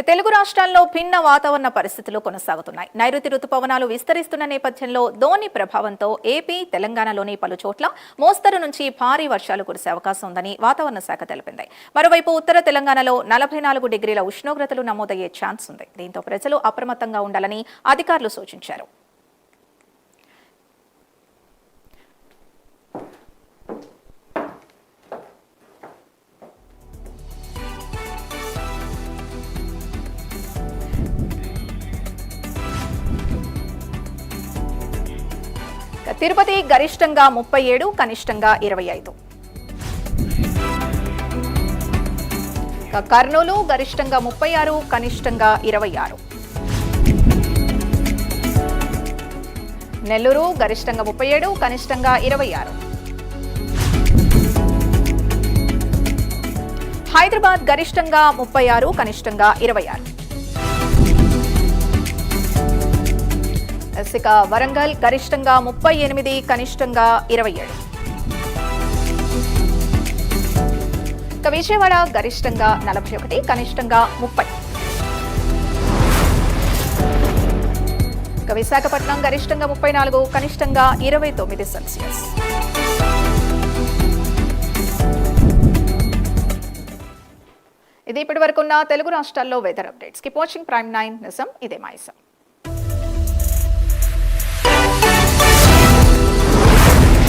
తెలుగు రాష్ట్రాల్లో భిన్న వాతావరణ పరిస్థితులు కొనసాగుతున్నాయి. నైరుతి రుతుపవనాలు విస్తరిస్తున్న నేపథ్యంలో ధోని ప్రభావంతో ఏపీ, తెలంగాణలోని పలు చోట్ల మోస్తరు నుంచి భారీ వర్షాలు కురిసే అవకాశం ఉందని వాతావరణ శాఖ తెలిపింది. మరోవైపు ఉత్తర తెలంగాణలో 44 డిగ్రీల ఉష్ణోగ్రతలు నమోదయ్యే ఛాన్స్ ఉంది. దీంతో ప్రజలు అప్రమత్తంగా ఉండాలని అధికారులు సూచించారు. తిరుపతి గరిష్టంగా 37, కనిష్టంగా 25. కర్నూలు గరిష్టంగా 36, కనిష్టంగా 26. నెల్లూరు గరిష్టంగా 37, కనిష్టంగా 26. హైదరాబాద్ గరిష్టంగా 36, కనిష్టంగా 26. ఇక వరంగల్ గరిష్టంగా 38, కనిష్టంగా 27. ఇక విజయవాడ గరిష్టంగా 41, కనిష్టంగా 30. ఇక విశాఖపట్నం గరిష్టంగా 34, కనిష్టంగా 29 సెల్సియస్. ఇది ఇప్పటి వరకున్న తెలుగు రాష్ట్రాల్లో weather updates. Keep watching prime 9 నిజం ఇదే మైసం.